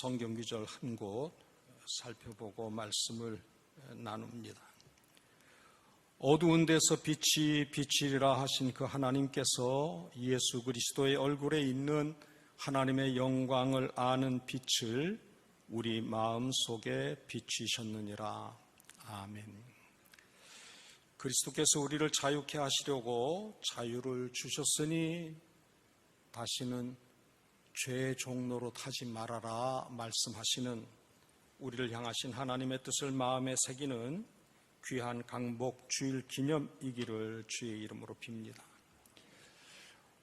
성경 구절 한 곳 살펴보고 말씀을 나눕니다. 어두운 데서 빛이 비치리라 하신 그 하나님께서 예수 그리스도의 얼굴에 있는 하나님의 영광을 아는 빛을 우리 마음 속에 비추셨느니라. 아멘. 그리스도께서 우리를 자유케 하시려고 자유를 주셨으니 다시는 죄의 종로로 타지 말아라 말씀하시는 우리를 향하신 하나님의 뜻을 마음에 새기는 귀한 광복 주일 기념이기를 주의 이름으로 빕니다.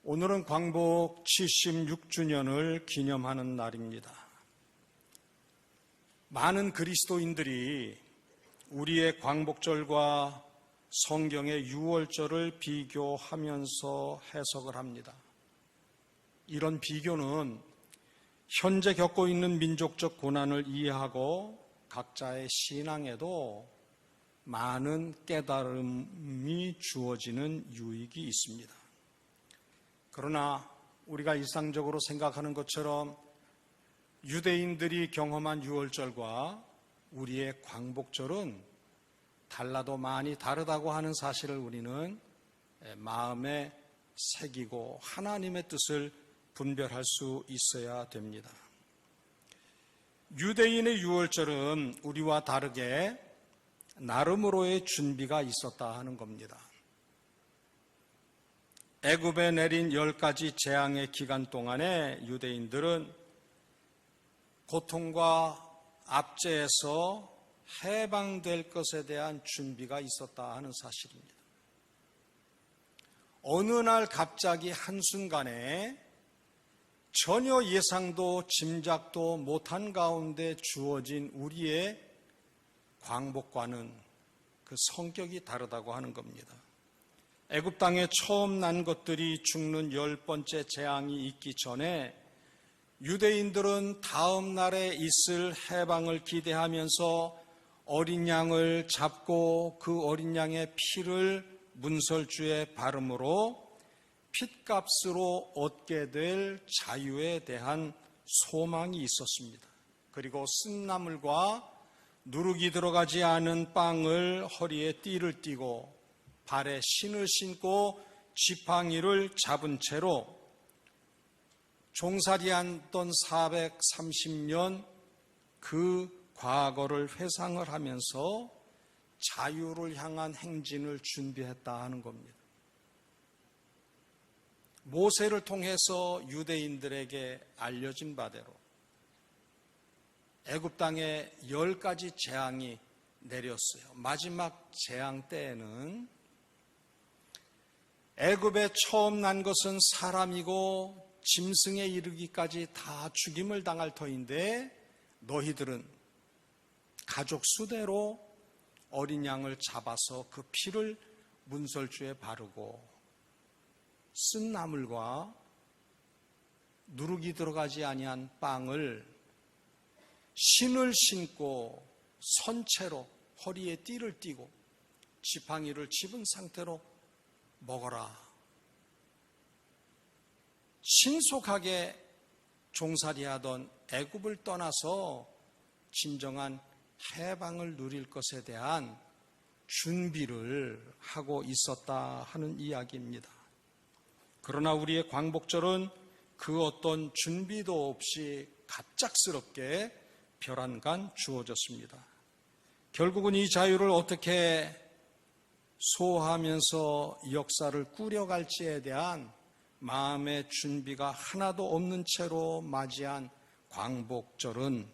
오늘은 광복 76주년을 기념하는 날입니다. 많은 그리스도인들이 우리의 광복절과 성경의 유월절을 비교하면서 해석을 합니다. 이런 비교는 현재 겪고 있는 민족적 고난을 이해하고 각자의 신앙에도 많은 깨달음이 주어지는 유익이 있습니다. 그러나 우리가 일상적으로 생각하는 것처럼 유대인들이 경험한 유월절과 우리의 광복절은 달라도 많이 다르다고 하는 사실을 우리는 마음에 새기고 하나님의 뜻을 분별할 수 있어야 됩니다. 유대인의 유월절은 우리와 다르게 나름으로의 준비가 있었다 하는 겁니다. 애굽에 내린 10가지 재앙의 기간 동안에 유대인들은 고통과 압제에서 해방될 것에 대한 준비가 있었다 하는 사실입니다. 어느 날 갑자기 한순간에 전혀 예상도 짐작도 못한 가운데 주어진 우리의 광복과는 그 성격이 다르다고 하는 겁니다. 애굽 땅에 처음 난 것들이 죽는 10번째 재앙이 있기 전에 유대인들은 다음 날에 있을 해방을 기대하면서 어린 양을 잡고 그 어린 양의 피를 문설주에 바름으로 핏값으로 얻게 될 자유에 대한 소망이 있었습니다. 그리고 쓴나물과 누룩이 들어가지 않은 빵을 허리에 띠를 띠고 발에 신을 신고 지팡이를 잡은 채로 종살이했던 430년 그 과거를 회상을 하면서 자유를 향한 행진을 준비했다 하는 겁니다. 모세를 통해서 유대인들에게 알려진 바대로 애굽 땅에 10가지 재앙이 내렸어요. 마지막 재앙 때에는 애굽에 처음 난 것은 사람이고 짐승에 이르기까지 다 죽임을 당할 터인데 너희들은 가족 수대로 어린 양을 잡아서 그 피를 문설주에 바르고 쓴 나물과 누룩이 들어가지 아니한 빵을 신을 신고 선체로 허리에 띠를 띠고 지팡이를 집은 상태로 먹어라. 신속하게 종살이하던 애굽을 떠나서 진정한 해방을 누릴 것에 대한 준비를 하고 있었다 하는 이야기입니다. 그러나 우리의 광복절은 그 어떤 준비도 없이 갑작스럽게 별안간 주어졌습니다. 결국은 이 자유를 어떻게 소화하면서 역사를 꾸려갈지에 대한 마음의 준비가 하나도 없는 채로 맞이한 광복절은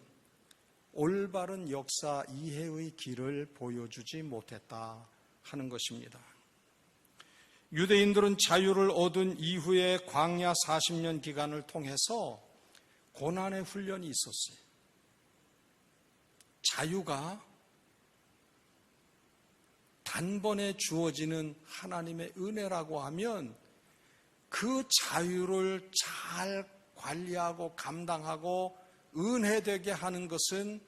올바른 역사 이해의 길을 보여주지 못했다 하는 것입니다. 유대인들은 자유를 얻은 이후에 광야 40년 기간을 통해서 고난의 훈련이 있었어요. 자유가 단번에 주어지는 하나님의 은혜라고 하면 그 자유를 잘 관리하고 감당하고 은혜되게 하는 것은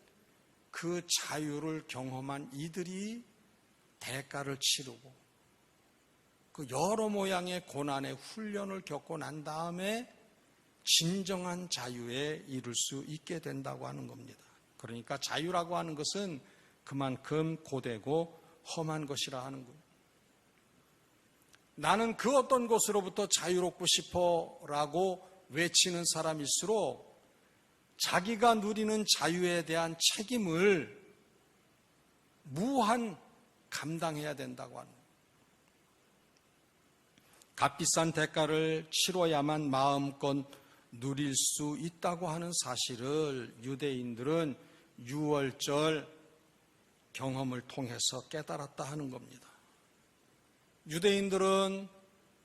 그 자유를 경험한 이들이 대가를 치르고 그 여러 모양의 고난의 훈련을 겪고 난 다음에 진정한 자유에 이를 수 있게 된다고 하는 겁니다. 그러니까 자유라고 하는 것은 그만큼 고되고 험한 것이라 하는 거예요. 나는 그 어떤 것으로부터 자유롭고 싶어라고 외치는 사람일수록 자기가 누리는 자유에 대한 책임을 무한 감당해야 된다고 하는 거예요. 값비싼 대가를 치러야만 마음껏 누릴 수 있다고 하는 사실을 유대인들은 유월절 경험을 통해서 깨달았다 하는 겁니다. 유대인들은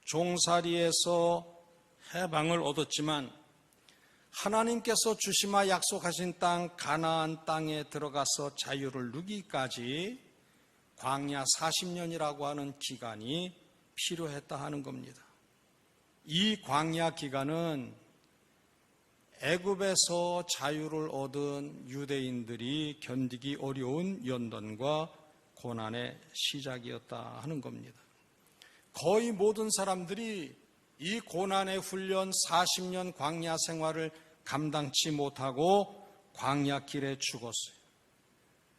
종살이에서 해방을 얻었지만 하나님께서 주시마 약속하신 땅 가나안 땅에 들어가서 자유를 누기까지 광야 40년이라고 하는 기간이 필요했다 하는 겁니다. 이 광야 기간은 애굽에서 자유를 얻은 유대인들이 견디기 어려운 연단과 고난의 시작이었다 하는 겁니다. 거의 모든 사람들이 이 고난의 훈련 40년 광야 생활을 감당치 못하고 광야 길에 죽었어요.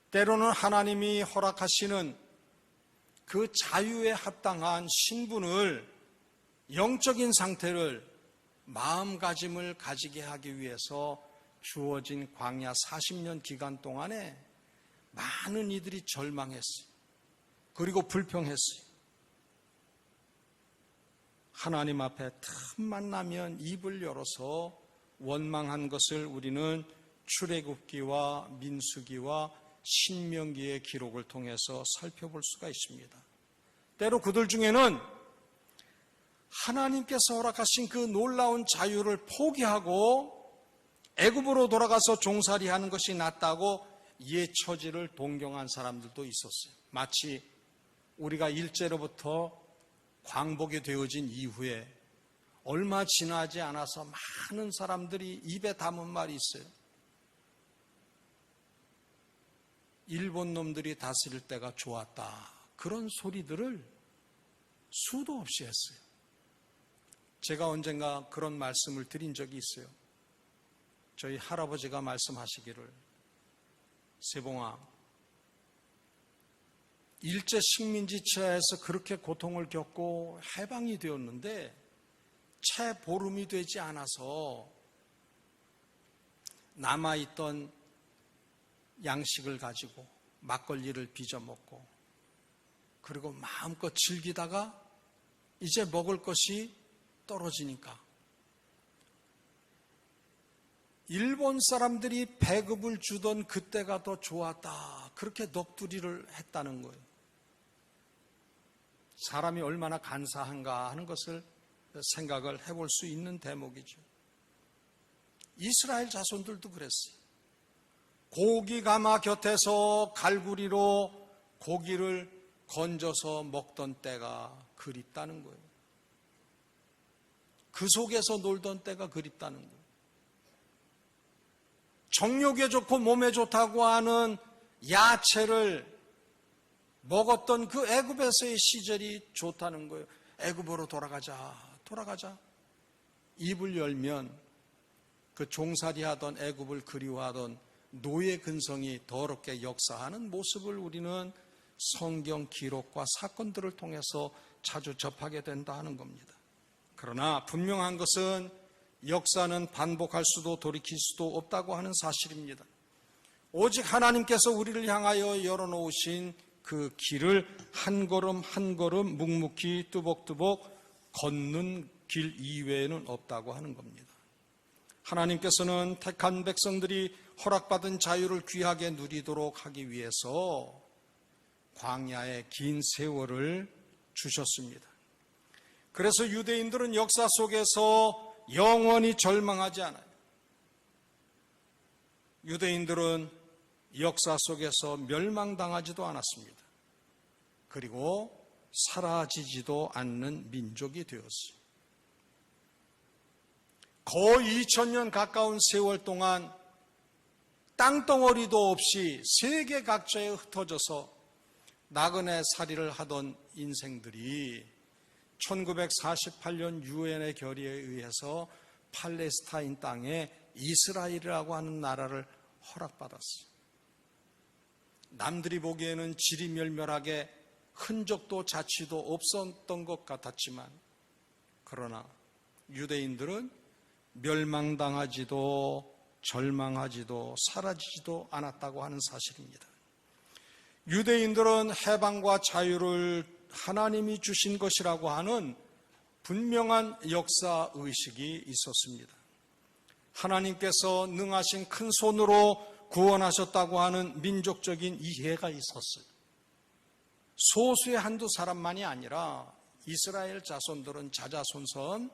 때로는 하나님이 허락하시는 그 자유에 합당한 신분을, 영적인 상태를, 마음가짐을 가지게 하기 위해서 주어진 광야 40년 기간 동안에 많은 이들이 절망했어요. 그리고 불평했어요. 하나님 앞에 틈만 나면 입을 열어서 원망한 것을 우리는 출애굽기와 민수기와 신명기의 기록을 통해서 살펴볼 수가 있습니다. 때로 그들 중에는 하나님께서 허락하신 그 놀라운 자유를 포기하고 애굽으로 돌아가서 종살이하는 것이 낫다고 옛 처지를 동경한 사람들도 있었어요. 마치 우리가 일제로부터 광복이 되어진 이후에 얼마 지나지 않아서 많은 사람들이 입에 담은 말이 있어요. 일본 놈들이 다스릴 때가 좋았다. 그런 소리들을 수도 없이 했어요. 제가 언젠가 그런 말씀을 드린 적이 있어요. 저희 할아버지가 말씀하시기를, 세봉아, 일제 식민지 치하에서 그렇게 고통을 겪고 해방이 되었는데 채 보름이 되지 않아서 남아있던 양식을 가지고 막걸리를 빚어 먹고 그리고 마음껏 즐기다가 이제 먹을 것이 떨어지니까 일본 사람들이 배급을 주던 그때가 더 좋았다. 그렇게 넋두리를 했다는 거예요. 사람이 얼마나 간사한가 하는 것을 생각을 해볼 수 있는 대목이죠. 이스라엘 자손들도 그랬어요. 고기 가마 곁에서 갈구리로 고기를 건져서 먹던 때가 그립다는 거예요. 그 속에서 놀던 때가 그립다는 거예요. 정욕에 좋고 몸에 좋다고 하는 야채를 먹었던 그 애굽에서의 시절이 좋다는 거예요. 애굽으로 돌아가자. 입을 열면 그 종살이하던 애굽을 그리워하던 노예 근성이 더럽게 역사하는 모습을 우리는 성경 기록과 사건들을 통해서 자주 접하게 된다 하는 겁니다. 그러나 분명한 것은 역사는 반복할 수도 돌이킬 수도 없다고 하는 사실입니다. 오직 하나님께서 우리를 향하여 열어놓으신 그 길을 한 걸음 한 걸음 묵묵히 뚜벅뚜벅 걷는 길 이외에는 없다고 하는 겁니다. 하나님께서는 택한 백성들이 허락받은 자유를 귀하게 누리도록 하기 위해서 광야의 긴 세월을 주셨습니다. 그래서 유대인들은 역사 속에서 영원히 절망하지 않아요. 유대인들은 역사 속에서 멸망당하지도 않았습니다. 그리고 사라지지도 않는 민족이 되었어요. 거의 2000년 가까운 세월 동안 땅덩어리도 없이 세계 각처에 흩어져서 나그네 살이를 하던 인생들이 1948년 유엔의 결의에 의해서 팔레스타인 땅에 이스라엘이라고 하는 나라를 허락받았어요. 남들이 보기에는 지리멸멸하게 흔적도 자취도 없었던 것 같았지만, 그러나 유대인들은 멸망당하지도 절망하지도 사라지지도 않았다고 하는 사실입니다. 유대인들은 해방과 자유를 하나님이 주신 것이라고 하는 분명한 역사의식이 있었습니다. 하나님께서 능하신 큰 손으로 구원하셨다고 하는 민족적인 이해가 있었어요. 소수의 한두 사람만이 아니라 이스라엘 자손들은 자자손손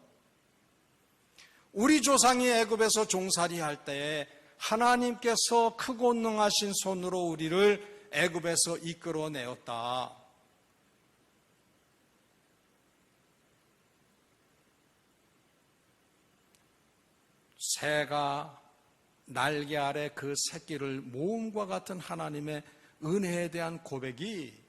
우리 조상이 애굽에서 종살이할 때에 하나님께서 크고 능하신 손으로 우리를 애굽에서 이끌어내었다. 새가 날개 아래 그 새끼를 모음과 같은 하나님의 은혜에 대한 고백이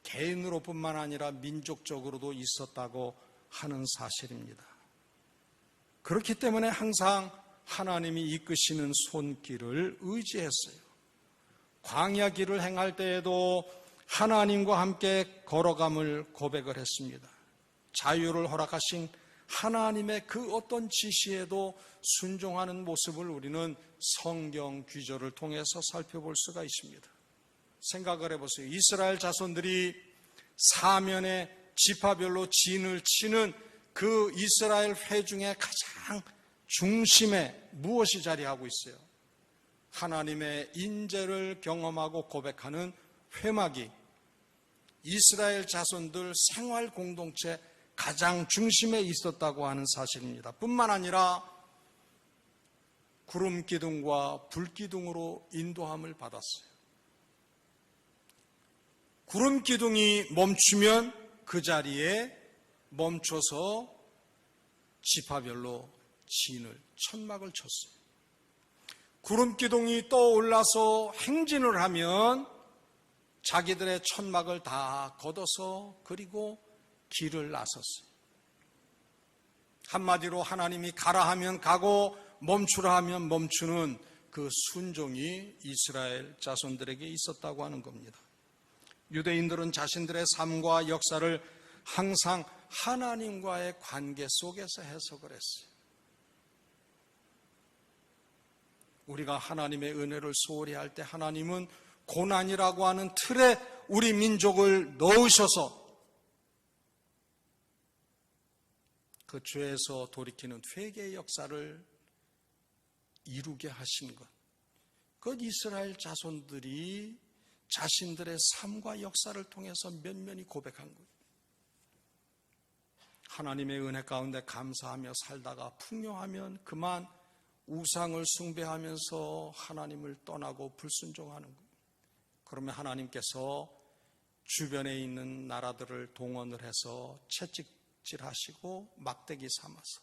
개인으로뿐만 아니라 민족적으로도 있었다고 하는 사실입니다. 그렇기 때문에 항상 하나님이 이끄시는 손길을 의지했어요. 광야 길을 행할 때에도 하나님과 함께 걸어감을 고백을 했습니다. 자유를 허락하신 하나님의 그 어떤 지시에도 순종하는 모습을 우리는 성경 귀절을 통해서 살펴볼 수가 있습니다. 생각을 해보세요. 이스라엘 자손들이 사면의 지파별로 진을 치는 그 이스라엘 회중의 가장 중심에 무엇이 자리하고 있어요? 하나님의 인재를 경험하고 고백하는 회막이 이스라엘 자손들 생활 공동체 가장 중심에 있었다고 하는 사실입니다. 뿐만 아니라 구름 기둥과 불 기둥으로 인도함을 받았어요. 구름 기둥이 멈추면 그 자리에 멈춰서 지파별로 진을 천막을 쳤어요. 구름 기둥이 떠올라서 행진을 하면 자기들의 천막을 다 걷어서 그리고 길을 나섰어요. 한마디로 하나님이 가라 하면 가고 멈추라 하면 멈추는 그 순종이 이스라엘 자손들에게 있었다고 하는 겁니다. 유대인들은 자신들의 삶과 역사를 항상 하나님과의 관계 속에서 해석을 했어요. 우리가 하나님의 은혜를 소홀히 할 때 하나님은 고난이라고 하는 틀에 우리 민족을 넣으셔서 그 죄에서 돌이키는 회개의 역사를 이루게 하신 것. 그것 이스라엘 자손들이 자신들의 삶과 역사를 통해서 면면히 고백한 거예요. 하나님의 은혜 가운데 감사하며 살다가 풍요하면 그만 우상을 숭배하면서 하나님을 떠나고 불순종하는 거예요. 그러면 하나님께서 주변에 있는 나라들을 동원을 해서 채찍질하시고 막대기 삼아서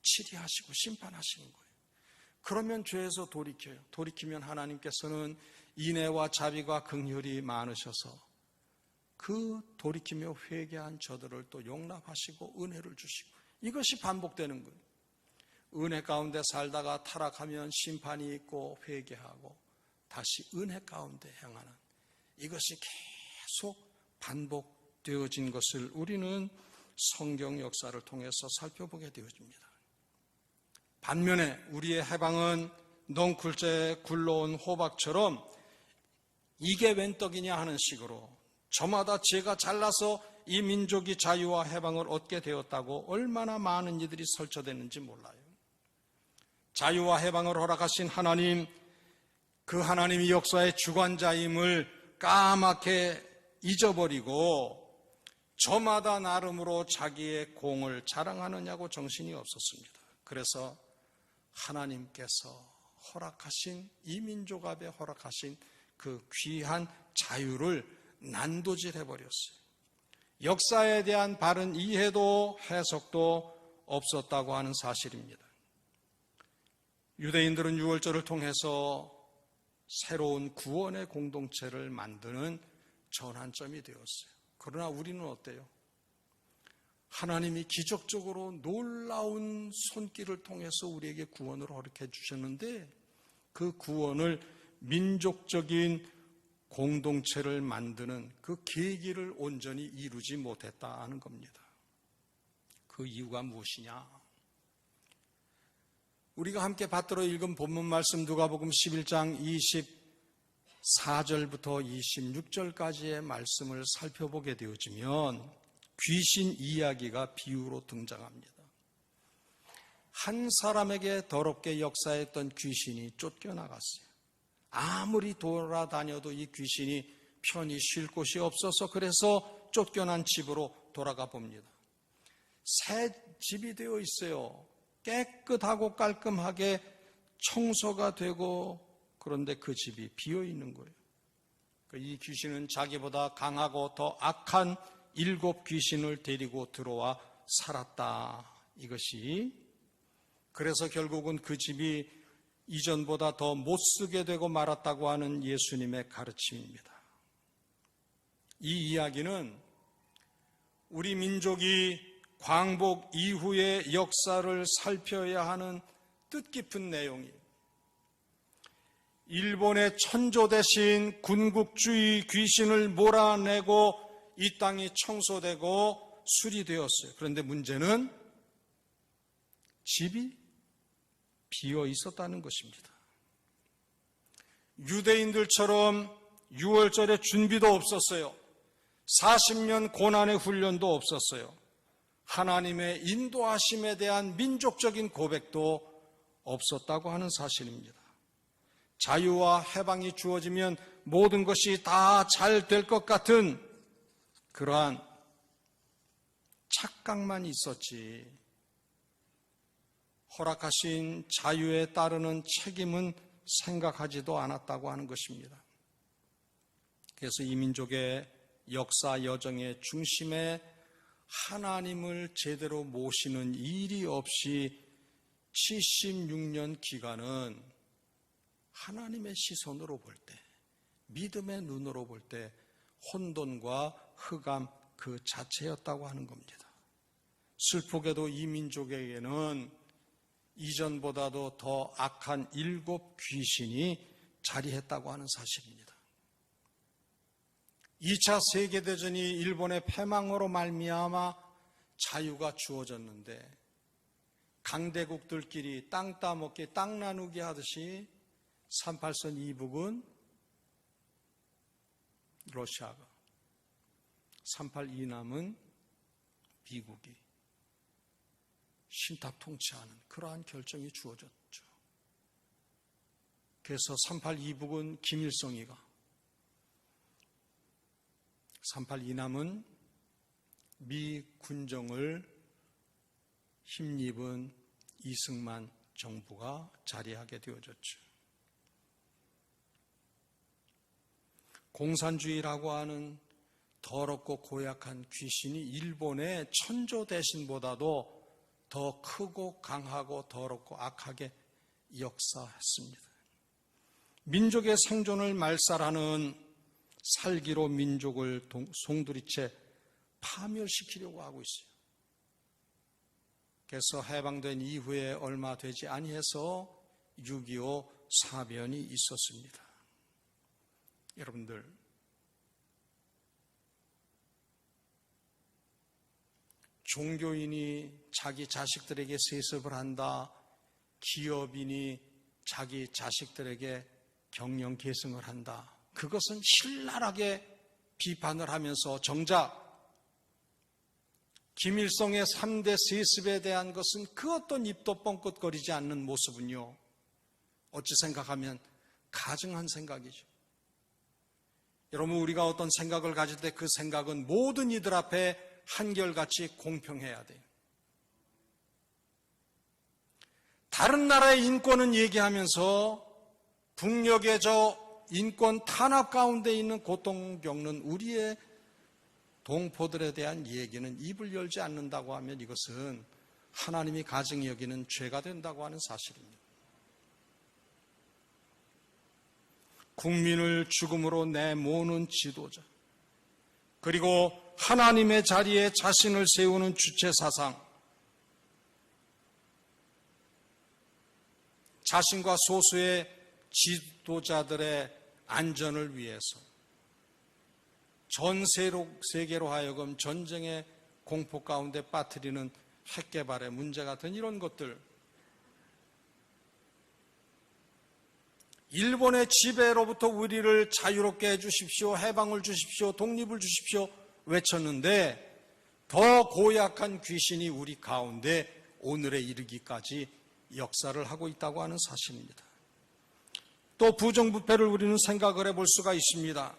치리하시고 심판하시는 거예요. 그러면 죄에서 돌이켜요. 돌이키면 하나님께서는 인애와 자비가 긍휼이 많으셔서 그 돌이키며 회개한 저들을 또 용납하시고 은혜를 주시고 이것이 반복되는 거예요. 은혜 가운데 살다가 타락하면 심판이 있고 회개하고 다시 은혜 가운데 행하는 이것이 계속 반복되어진 것을 우리는 성경 역사를 통해서 살펴보게 되어집니다. 반면에 우리의 해방은 넝쿨째 굴러온 호박처럼 이게 웬 떡이냐 하는 식으로 저마다 제가 잘나서 이 민족이 자유와 해방을 얻게 되었다고 얼마나 많은 이들이 설쳐됐는지 몰라요. 자유와 해방을 허락하신 하나님, 그 하나님이 역사의 주관자임을 까맣게 잊어버리고 저마다 나름으로 자기의 공을 자랑하느냐고 정신이 없었습니다. 그래서 하나님께서 허락하신 이 민족 앞에 허락하신 그 귀한 자유를 난도질해버렸어요. 역사에 대한 바른 이해도 해석도 없었다고 하는 사실입니다. 유대인들은 유월절을 통해서 새로운 구원의 공동체를 만드는 전환점이 되었어요. 그러나 우리는 어때요? 하나님이 기적적으로 놀라운 손길을 통해서 우리에게 구원을 허락해 주셨는데 그 구원을 민족적인 공동체를 만드는 그 계기를 온전히 이루지 못했다는 겁니다. 그 이유가 무엇이냐? 우리가 함께 받들어 읽은 본문 말씀 누가복음 11장 24절부터 26절까지의 말씀을 살펴보게 되어지면 귀신 이야기가 비유로 등장합니다. 한 사람에게 더럽게 역사했던 귀신이 쫓겨나갔어요. 아무리 돌아다녀도 이 귀신이 편히 쉴 곳이 없어서 그래서 쫓겨난 집으로 돌아가 봅니다. 새 집이 되어 있어요. 깨끗하고 깔끔하게 청소가 되고 그런데 그 집이 비어 있는 거예요. 이 귀신은 자기보다 강하고 더 악한 7 귀신을 데리고 들어와 살았다. 이것이 그래서 결국은 그 집이 이전보다 더 못쓰게 되고 말았다고 하는 예수님의 가르침입니다. 이 이야기는 우리 민족이 광복 이후의 역사를 살펴야 하는 뜻깊은 내용이에요. 일본의 천조 대신 군국주의 귀신을 몰아내고 이 땅이 청소되고 수리되었어요. 그런데 문제는 집이 비어 있었다는 것입니다. 유대인들처럼 6월절에 준비도 없었어요. 40년 고난의 훈련도 없었어요. 하나님의 인도하심에 대한 민족적인 고백도 없었다고 하는 사실입니다. 자유와 해방이 주어지면 모든 것이 다 잘 될 것 같은 그러한 착각만 있었지 허락하신 자유에 따르는 책임은 생각하지도 않았다고 하는 것입니다. 그래서 이 민족의 역사 여정의 중심에 하나님을 제대로 모시는 일이 없이 76년 기간은 하나님의 시선으로 볼 때, 믿음의 눈으로 볼 때 혼돈과 흑암 그 자체였다고 하는 겁니다. 슬프게도 이 민족에게는 이전보다도 더 악한 7 귀신이 자리했다고 하는 사실입니다. 2차 세계대전이 일본의 패망으로 말미암아 자유가 주어졌는데 강대국들끼리 땅 따먹기, 땅 나누기 하듯이 38선 이북은 러시아가, 38 이남은 미국이 신탁 통치하는 그러한 결정이 주어졌죠. 그래서 38 이북은 김일성이가, 38 이남은 미 군정을 힘입은 이승만 정부가 자리하게 되어졌죠. 공산주의라고 하는 더럽고 고약한 귀신이 일본의 천조 대신보다도 더 크고 강하고 더럽고 악하게 역사했습니다. 민족의 생존을 말살하는 살기로 민족을 송두리째 파멸시키려고 하고 있어요. 그래서 해방된 이후에 얼마 되지 아니해서 6.25 사변이 있었습니다. 여러분들, 종교인이 자기 자식들에게 세습을 한다, 기업인이 자기 자식들에게 경영 계승을 한다, 그것은 신랄하게 비판을 하면서 정작 김일성의 3대 세습에 대한 것은 그 어떤 입도 뻥끗거리지 않는 모습은요, 어찌 생각하면 가증한 생각이죠. 여러분, 우리가 어떤 생각을 가질 때 그 생각은 모든 이들 앞에 한결같이 공평해야 돼요. 다른 나라의 인권은 얘기하면서 북녘의 저 인권 탄압 가운데 있는 고통 겪는 우리의 동포들에 대한 얘기는 입을 열지 않는다고 하면 이것은 하나님이 가증히 여기는 죄가 된다고 하는 사실입니다. 국민을 죽음으로 내모는 지도자, 그리고 하나님의 자리에 자신을 세우는 주체 사상, 자신과 소수의 지도자들의 안전을 위해서 전 세계로 하여금 전쟁의 공포 가운데 빠뜨리는 핵 개발의 문제 같은 이런 것들, 일본의 지배로부터 우리를 자유롭게 해주십시오, 해방을 주십시오, 독립을 주십시오 외쳤는데 더 고약한 귀신이 우리 가운데 오늘에 이르기까지 역사를 하고 있다고 하는 사실입니다. 또 부정부패를 우리는 생각을 해볼 수가 있습니다.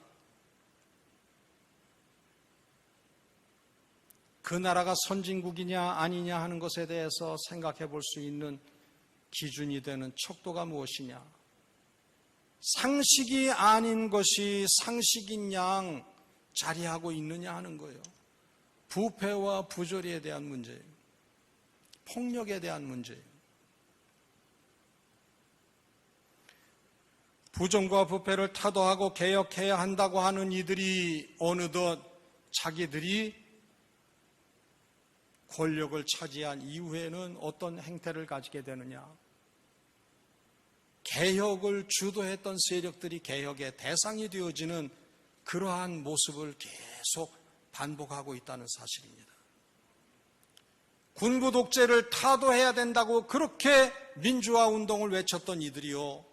그 나라가 선진국이냐 아니냐 하는 것에 대해서 생각해 볼 수 있는 기준이 되는 척도가 무엇이냐? 상식이 아닌 것이 상식인 양 자리하고 있느냐 하는 거예요. 부패와 부조리에 대한 문제예요. 폭력에 대한 문제예요. 부정과 부패를 타도하고 개혁해야 한다고 하는 이들이 어느덧 자기들이 권력을 차지한 이후에는 어떤 행태를 가지게 되느냐? 개혁을 주도했던 세력들이 개혁의 대상이 되어지는 그러한 모습을 계속 반복하고 있다는 사실입니다. 군부 독재를 타도해야 된다고 그렇게 민주화 운동을 외쳤던 이들이요,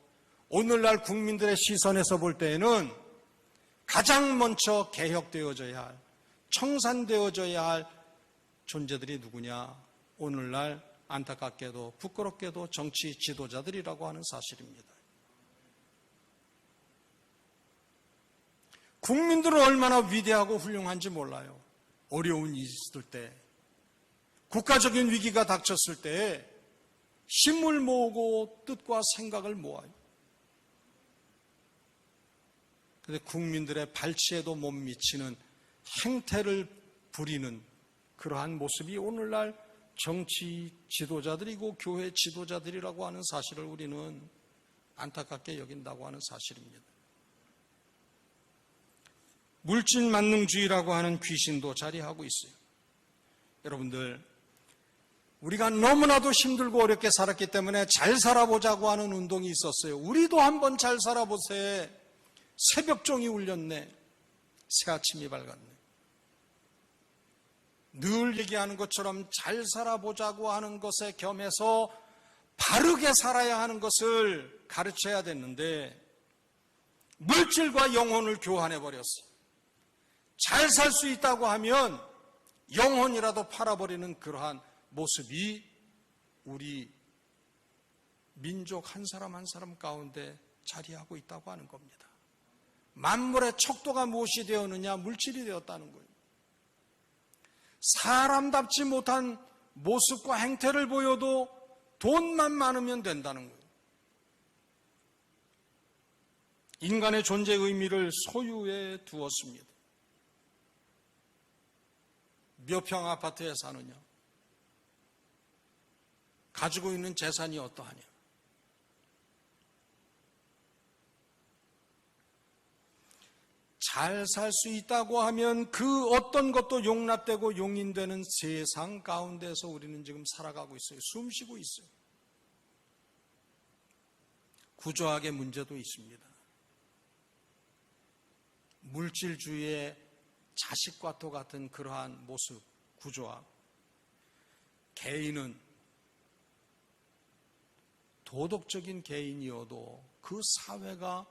오늘날 국민들의 시선에서 볼 때에는 가장 먼저 개혁되어져야 할, 청산되어져야 할 존재들이 누구냐? 오늘날 안타깝게도 부끄럽게도 정치 지도자들이라고 하는 사실입니다. 국민들은 얼마나 위대하고 훌륭한지 몰라요. 어려운 일이 있을 때, 국가적인 위기가 닥쳤을 때 힘을 모으고 뜻과 생각을 모아요. 그런데 국민들의 발치에도 못 미치는 행태를 부리는 그러한 모습이 오늘날 정치 지도자들이고 교회 지도자들이라고 하는 사실을 우리는 안타깝게 여긴다고 하는 사실입니다. 물질만능주의라고 하는 귀신도 자리하고 있어요. 여러분들, 우리가 너무나도 힘들고 어렵게 살았기 때문에 잘 살아보자고 하는 운동이 있었어요. 우리도 한번 잘 살아보세. 새벽종이 울렸네. 새아침이 밝았네. 늘 얘기하는 것처럼 잘 살아보자고 하는 것에 겸해서 바르게 살아야 하는 것을 가르쳐야 됐는데 물질과 영혼을 교환해버렸어요. 잘 살 수 있다고 하면 영혼이라도 팔아버리는 그러한 모습이 우리 민족 한 사람 한 사람 가운데 자리하고 있다고 하는 겁니다. 만물의 척도가 무엇이 되었느냐? 물질이 되었다는 거예요. 사람답지 못한 모습과 행태를 보여도 돈만 많으면 된다는 거예요. 인간의 존재의 의미를 소유에 두었습니다. 몇 평 아파트에 사느냐? 가지고 있는 재산이 어떠하냐? 잘 살 수 있다고 하면 그 어떤 것도 용납되고 용인되는 세상 가운데서 우리는 지금 살아가고 있어요. 숨쉬고 있어요. 구조학의 문제도 있습니다. 물질주의의 자식과 또 같은 그러한 모습, 구조학. 개인은 도덕적인 개인이어도 그 사회가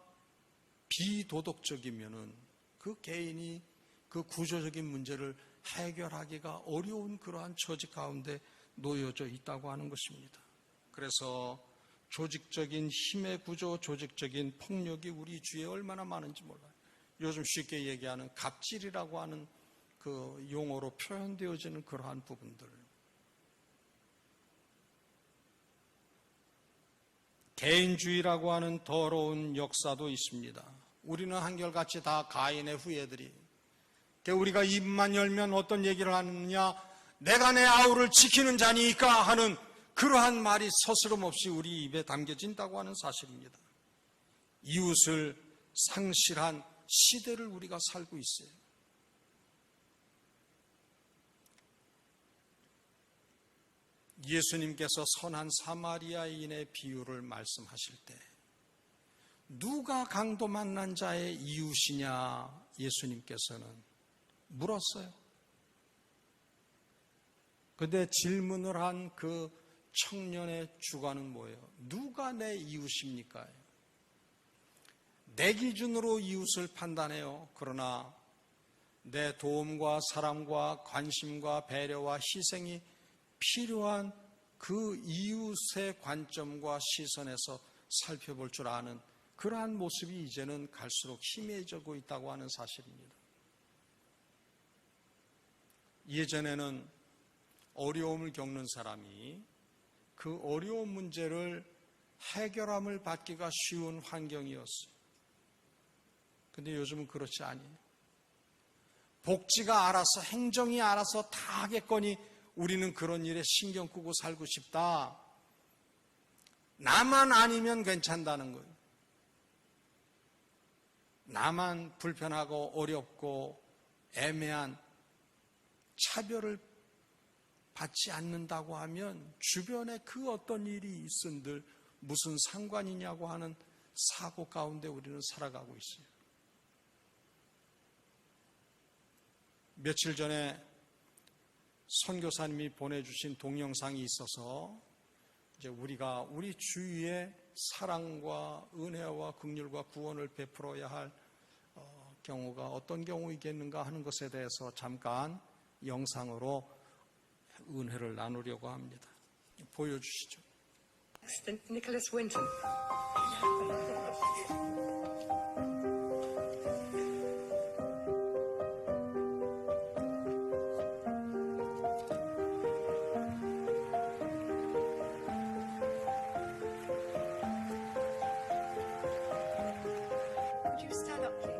비도덕적이면은 그 개인이 그 구조적인 문제를 해결하기가 어려운 그러한 처지 가운데 놓여져 있다고 하는 것입니다. 그래서 조직적인 힘의 구조, 조직적인 폭력이 우리 주위에 얼마나 많은지 몰라요. 요즘 쉽게 얘기하는 갑질이라고 하는 그 용어로 표현되어지는 그러한 부분들. 개인주의라고 하는 더러운 역사도 있습니다. 우리는 한결같이 다 가인의 후예들이. 우리가 입만 열면 어떤 얘기를 하느냐? 내가 내 아우를 지키는 자니까 하는 그러한 말이 서스럼없이 우리 입에 담겨진다고 하는 사실입니다. 이웃을 상실한 시대를 우리가 살고 있어요. 예수님께서 선한 사마리아인의 비유를 말씀하실 때 누가 강도 만난 자의 이웃이냐 예수님께서는 물었어요. 그런데 질문을 한 그 청년의 주관은 뭐예요? 누가 내 이웃입니까? 내 기준으로 이웃을 판단해요. 그러나 내 도움과 사랑과 관심과 배려와 희생이 필요한 그 이웃의 관점과 시선에서 살펴볼 줄 아는 그러한 모습이 이제는 갈수록 희미해지고 있다고 하는 사실입니다. 예전에는 어려움을 겪는 사람이 그 어려운 문제를 해결함을 받기가 쉬운 환경이었어요. 근데 요즘은 그렇지 아니에요. 복지가 알아서, 행정이 알아서 다 하겠거니 우리는 그런 일에 신경 끄고 살고 싶다. 나만 아니면 괜찮다는 거예요. 나만 불편하고 어렵고 애매한 차별을 받지 않는다고 하면 주변에 그 어떤 일이 있은들 무슨 상관이냐고 하는 사고 가운데 우리는 살아가고 있어요. 며칠 전에 선교사님이 보내주신 동영상이 있어서 이제 우리가 우리 주위에 사랑과 은혜와 긍휼과 구원을 베풀어야 할 경우가 어떤 경우이겠는가 하는 것에 대해서 잠깐 영상으로 은혜를 나누려고 합니다. 보여주시죠. Nicholas Winton. Would you stand up, please?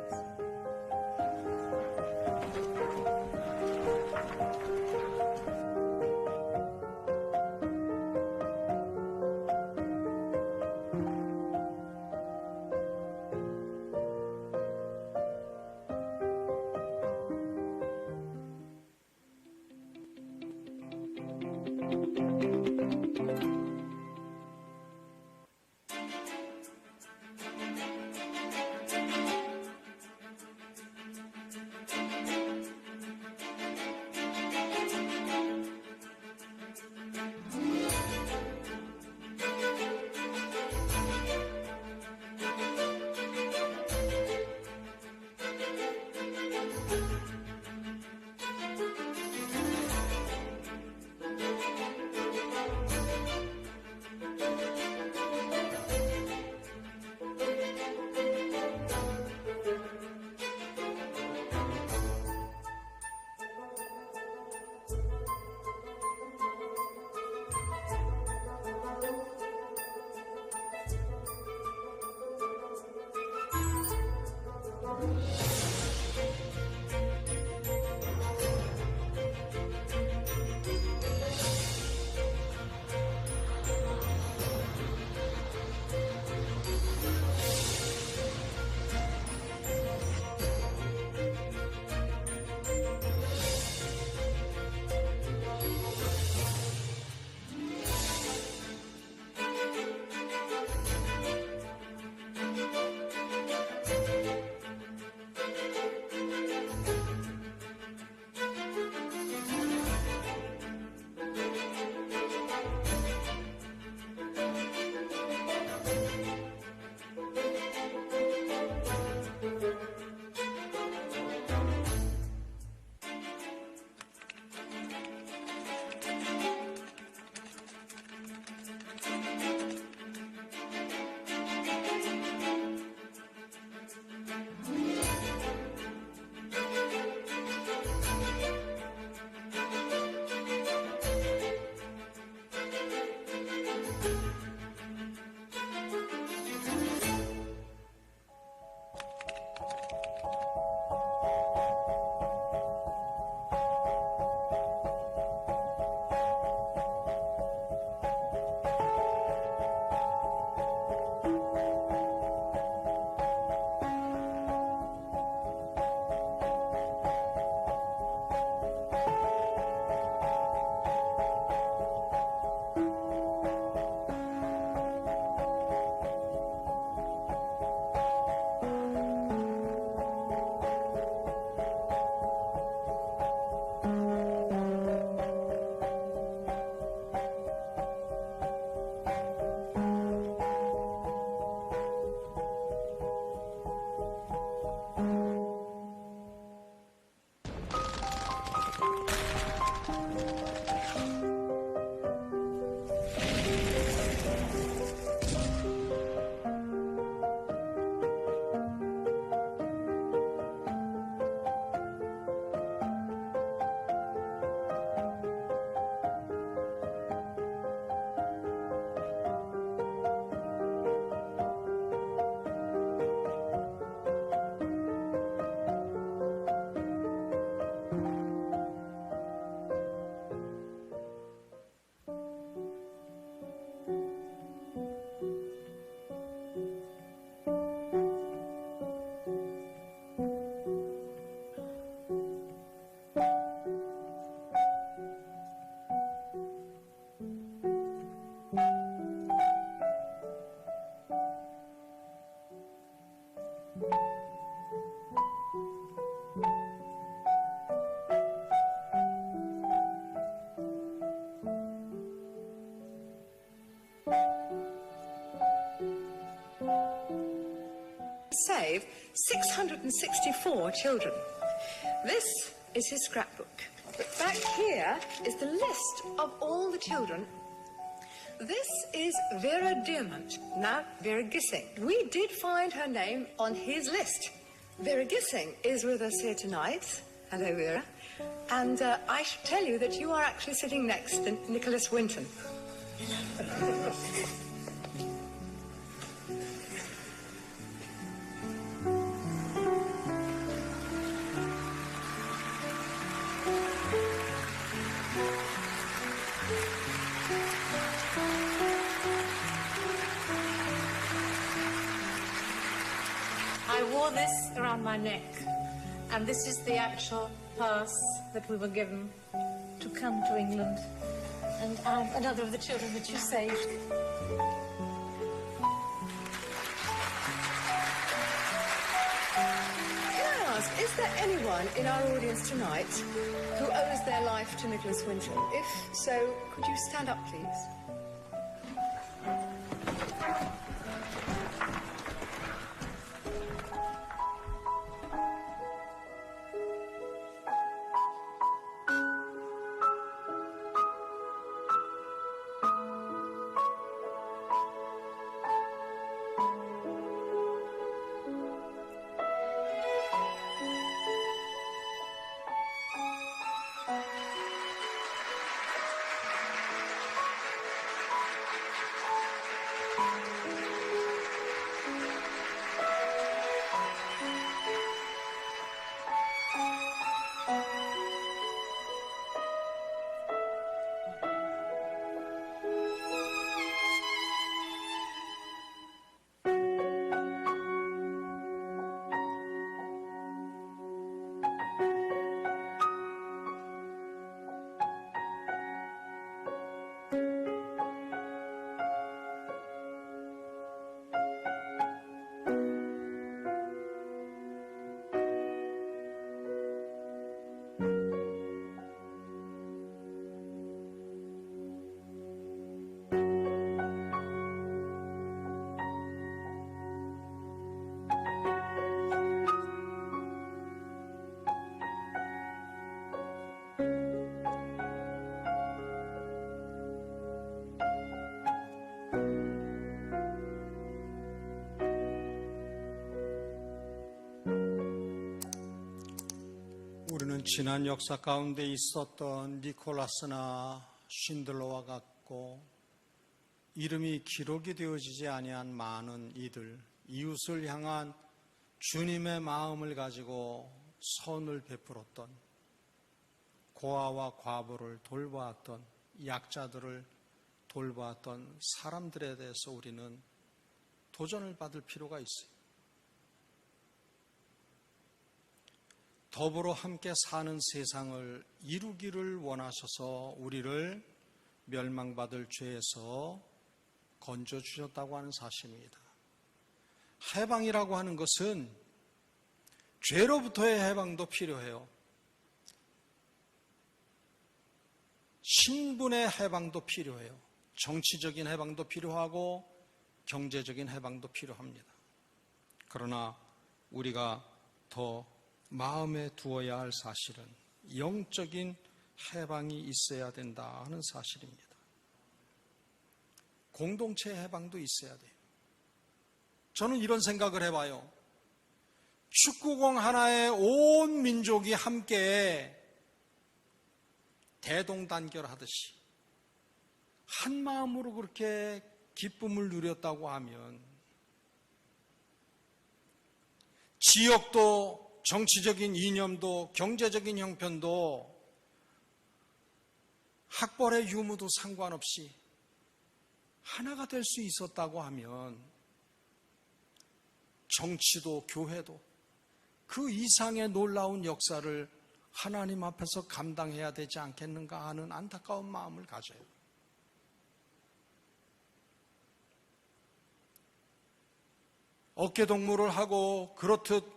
save 664 children. This is his scrapbook. But back here is the list of all the children. This is Vera Diamant, now Vera Gissing. We did find her name on his list. Vera Gissing is with us here tonight. Hello, Vera. And I should tell you that you are actually sitting next to Nicholas Winton. I wore this around my neck, and this is the actual pass that we were given to come to England. And I'm another of the children that you saved. Can I ask, is there anyone in our audience tonight who owes their life to Nicholas Winton? If so, could you stand up, please? 우리는 지난 역사 가운데 있었던 니콜라스나 쉰들러와 같고 이름이 기록이 되어지지 아니한 많은 이들, 이웃을 향한 주님의 마음을 가지고 선을 베풀었던, 고아와 과부를 돌보았던, 약자들을 돌보았던 사람들에 대해서 우리는 도전을 받을 필요가 있어요. 더불어 함께 사는 세상을 이루기를 원하셔서 우리를 멸망받을 죄에서 건져주셨다고 하는 사실입니다. 해방이라고 하는 것은 죄로부터의 해방도 필요해요. 신분의 해방도 필요해요. 정치적인 해방도 필요하고 경제적인 해방도 필요합니다. 그러나 우리가 더 마음에 두어야 할 사실은 영적인 해방이 있어야 된다 하는 사실입니다. 공동체 해방도 있어야 돼요. 저는 이런 생각을 해봐요. 축구공 하나에 온 민족이 함께 대동단결하듯이 한 마음으로 그렇게 기쁨을 누렸다고 하면 지역도 정치적인 이념도 경제적인 형편도 학벌의 유무도 상관없이 하나가 될 수 있었다고 하면 정치도 교회도 그 이상의 놀라운 역사를 하나님 앞에서 감당해야 되지 않겠는가 하는 안타까운 마음을 가져요. 어깨동무를 하고 그렇듯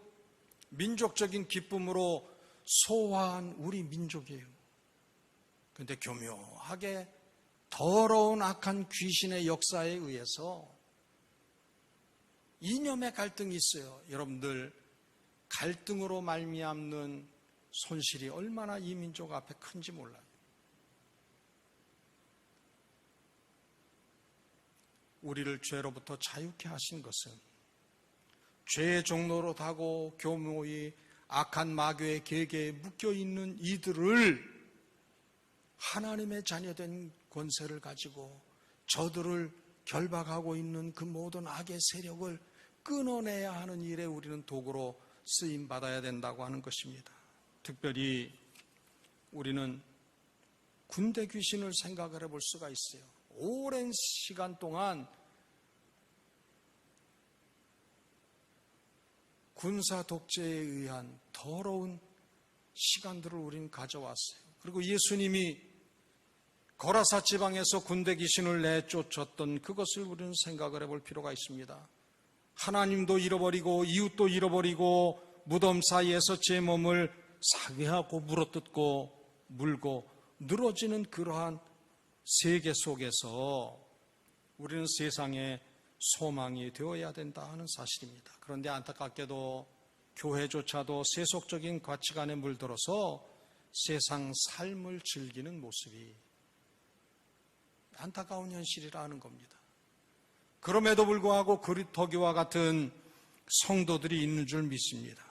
민족적인 기쁨으로 소화한 우리 민족이에요. 그런데 교묘하게 더러운 악한 귀신의 역사에 의해서 이념의 갈등이 있어요. 여러분들, 갈등으로 말미암는 손실이 얼마나 이 민족 앞에 큰지 몰라요. 우리를 죄로부터 자유케 하신 것은 죄의 종로로 타고 교묘히 악한 마귀의 계계에 묶여있는 이들을 하나님의 자녀된 권세를 가지고 저들을 결박하고 있는 그 모든 악의 세력을 끊어내야 하는 일에 우리는 도구로 쓰임받아야 된다고 하는 것입니다. 특별히 우리는 군대 귀신을 생각을 해볼 수가 있어요. 오랜 시간 동안 군사 독재에 의한 더러운 시간들을 우리는 가져왔어요. 그리고 예수님이 거라사 지방에서 군대 귀신을 내쫓았던 그것을 우리는 생각을 해볼 필요가 있습니다. 하나님도 잃어버리고 이웃도 잃어버리고 무덤 사이에서 제 몸을 사괴하고 물어뜯고 물고 늘어지는 그러한 세계 속에서 우리는 세상에 소망이 되어야 된다 하는 사실입니다. 그런데 안타깝게도 교회조차도 세속적인 가치관에 물들어서 세상 삶을 즐기는 모습이 안타까운 현실이라는 겁니다. 그럼에도 불구하고 거리터기와 같은 성도들이 있는 줄 믿습니다.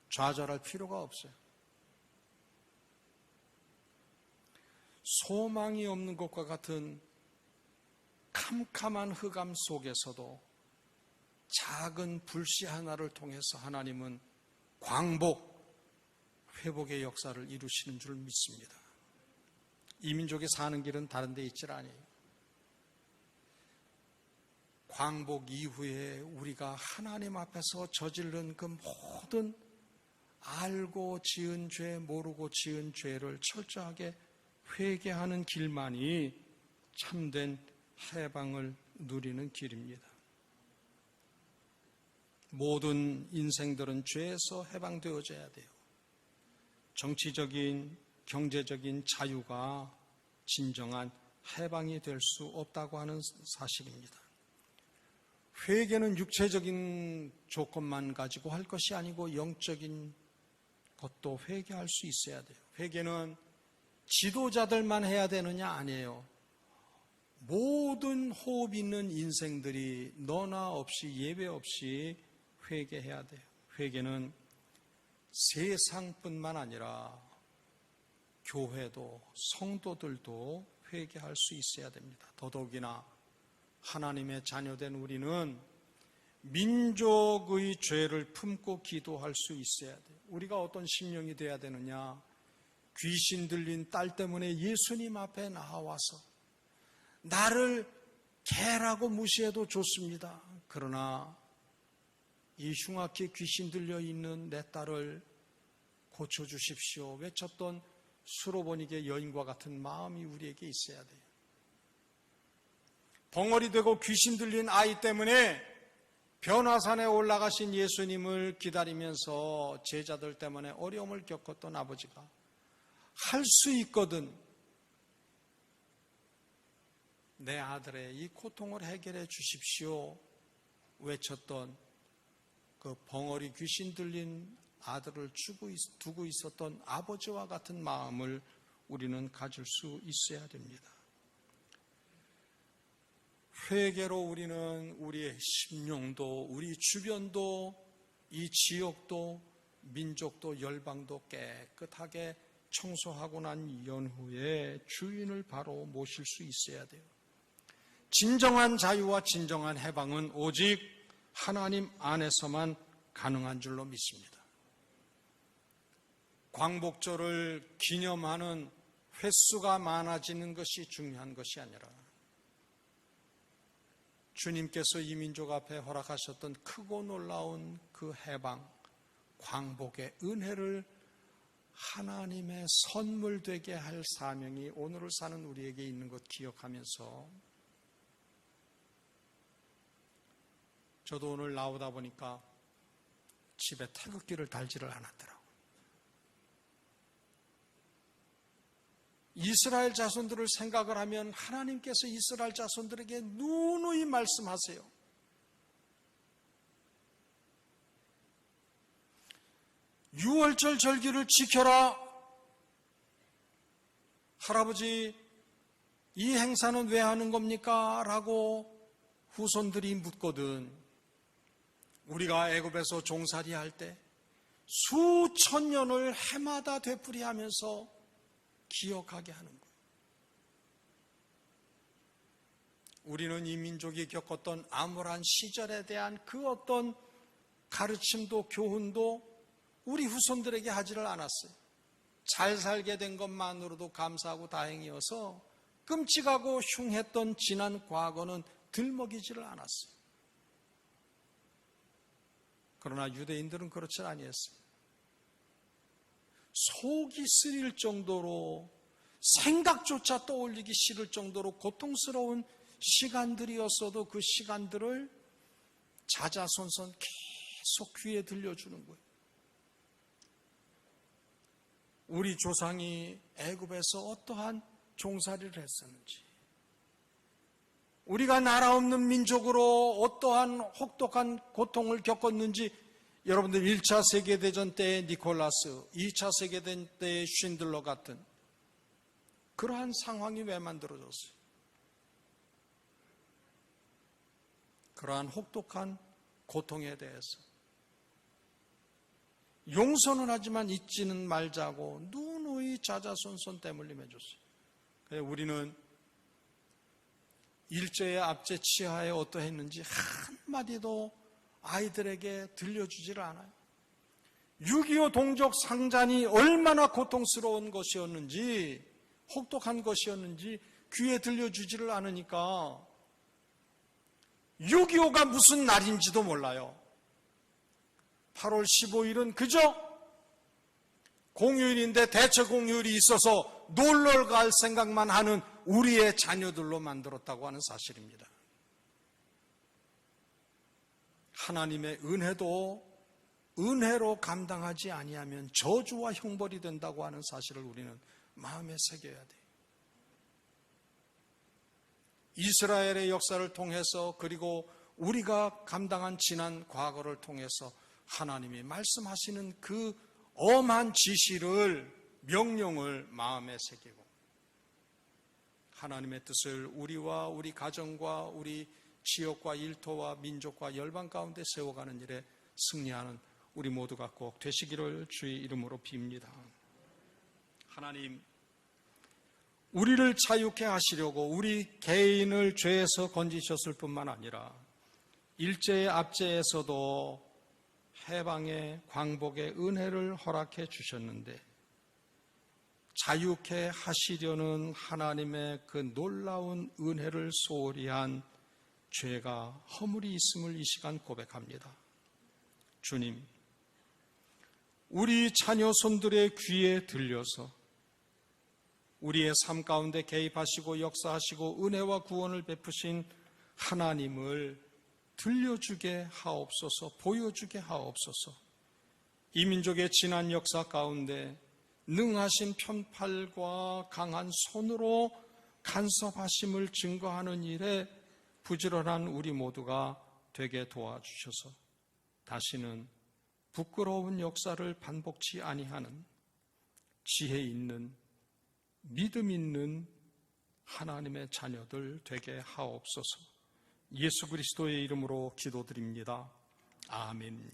좌절할 필요가 없어요. 소망이 없는 것과 같은 캄캄한 흑암 속에서도 작은 불씨 하나를 통해서 하나님은 광복, 회복의 역사를 이루시는 줄 믿습니다. 이 민족이 사는 길은 다른 데 있질 않아요. 광복 이후에 우리가 하나님 앞에서 저지른 그 모든 알고 지은 죄, 모르고 지은 죄를 철저하게 회개하는 길만이 참된 해방을 누리는 길입니다. 모든 인생들은 죄에서 해방되어져야 돼요. 정치적인, 경제적인 자유가 진정한 해방이 될 수 없다고 하는 사실입니다. 회개는 육체적인 조건만 가지고 할 것이 아니고 영적인 것도 회개할 수 있어야 돼요. 회개는 지도자들만 해야 되느냐? 아니에요. 모든 호흡 있는 인생들이 너나 없이 예외 없이 회개해야 돼요. 회개는 세상뿐만 아니라 교회도 성도들도 회개할 수 있어야 됩니다. 더더욱이나 하나님의 자녀된 우리는 민족의 죄를 품고 기도할 수 있어야 돼요. 우리가 어떤 심령이 돼야 되느냐? 귀신 들린 딸 때문에 예수님 앞에 나와서 나를 개라고 무시해도 좋습니다. 그러나 이 흉악히 귀신 들려 있는 내 딸을 고쳐주십시오 외쳤던 수로보니게 여인과 같은 마음이 우리에게 있어야 돼요. 벙어리 되고 귀신 들린 아이 때문에 변화산에 올라가신 예수님을 기다리면서 제자들 때문에 어려움을 겪었던 아버지가 할 수 있거든 내 아들의 이 고통을 해결해 주십시오 외쳤던 그 벙어리 귀신 들린 아들을 두고 있었던 아버지와 같은 마음을 우리는 가질 수 있어야 됩니다. 회개로 우리는 우리의 심령도 우리 주변도 이 지역도 민족도 열방도 깨끗하게 청소하고 난 연후에 주인을 바로 모실 수 있어야 돼요. 진정한 자유와 진정한 해방은 오직 하나님 안에서만 가능한 줄로 믿습니다. 광복절을 기념하는 횟수가 많아지는 것이 중요한 것이 아니라 주님께서 이 민족 앞에 허락하셨던 크고 놀라운 그 해방, 광복의 은혜를 하나님의 선물 되게 할 사명이 오늘을 사는 우리에게 있는 것 기억하면서 저도 오늘 나오다 보니까 집에 태극기를 달지를 않았더라고요. 이스라엘 자손들을 생각을 하면 하나님께서 이스라엘 자손들에게 누누이 말씀하세요. 유월절 절기를 지켜라. 할아버지, 이 행사는 왜 하는 겁니까? 라고 후손들이 묻거든. 우리가 애굽에서 종살이 할 때 수천 년을 해마다 되풀이하면서 기억하게 하는 거예요. 우리는 이 민족이 겪었던 암울한 시절에 대한 그 어떤 가르침도 교훈도 우리 후손들에게 하지를 않았어요. 잘 살게 된 것만으로도 감사하고 다행이어서 끔찍하고 흉했던 지난 과거는 들먹이지를 않았어요. 그러나 유대인들은 그렇지 아니했어요. 속이 쓰릴 정도로 생각조차 떠올리기 싫을 정도로 고통스러운 시간들이었어도 그 시간들을 자자손손 계속 귀에 들려주는 거예요. 우리 조상이 애굽에서 어떠한 종살이를 했었는지, 우리가 나라 없는 민족으로 어떠한 혹독한 고통을 겪었는지, 여러분들 1차 세계대전 때의 니콜라스, 2차 세계대전 때의 쉰들러 같은 그러한 상황이 왜 만들어졌어요? 그러한 혹독한 고통에 대해서 용서는 하지만 잊지는 말자고 누누이 자자손손 땀을 흘려줬어요. 우리는 일제의 압제 치하에 어떠했는지 한마디도 아이들에게 들려주지를 않아요. 6.25 동족 상잔이 얼마나 고통스러운 것이었는지, 혹독한 것이었는지 귀에 들려주지를 않으니까 6.25가 무슨 날인지도 몰라요. 8월 15일은 그저 공휴일인데 대체 공휴일이 있어서 놀러 갈 생각만 하는 우리의 자녀들로 만들었다고 하는 사실입니다. 하나님의 은혜도 은혜로 감당하지 아니하면 저주와 형벌이 된다고 하는 사실을 우리는 마음에 새겨야 돼요. 이스라엘의 역사를 통해서, 그리고 우리가 감당한 지난 과거를 통해서 하나님이 말씀하시는 그 엄한 지시를, 명령을 마음에 새기고 하나님의 뜻을 우리와 우리 가정과 우리 지역과 일터와 민족과 열방 가운데 세워가는 일에 승리하는 우리 모두가 꼭 되시기를 주의 이름으로 빕니다. 하나님, 우리를 자유케 하시려고 우리 개인을 죄에서 건지셨을 뿐만 아니라 일제의 압제에서도 해방의 광복의 은혜를 허락해 주셨는데, 자유케 하시려는 하나님의 그 놀라운 은혜를 소홀히 한 죄가 허물이 있음을 이 시간 고백합니다. 주님, 우리 자녀 손들의 귀에 들려서 우리의 삶 가운데 개입하시고 역사하시고 은혜와 구원을 베푸신 하나님을 들려주게 하옵소서, 보여주게 하옵소서. 이 민족의 지난 역사 가운데 능하신 편팔과 강한 손으로 간섭하심을 증거하는 일에 부지런한 우리 모두가 되게 도와주셔서 다시는 부끄러운 역사를 반복치 아니하는 지혜 있는, 믿음 있는 하나님의 자녀들 되게 하옵소서. 예수 그리스도의 이름으로 기도드립니다. 아멘.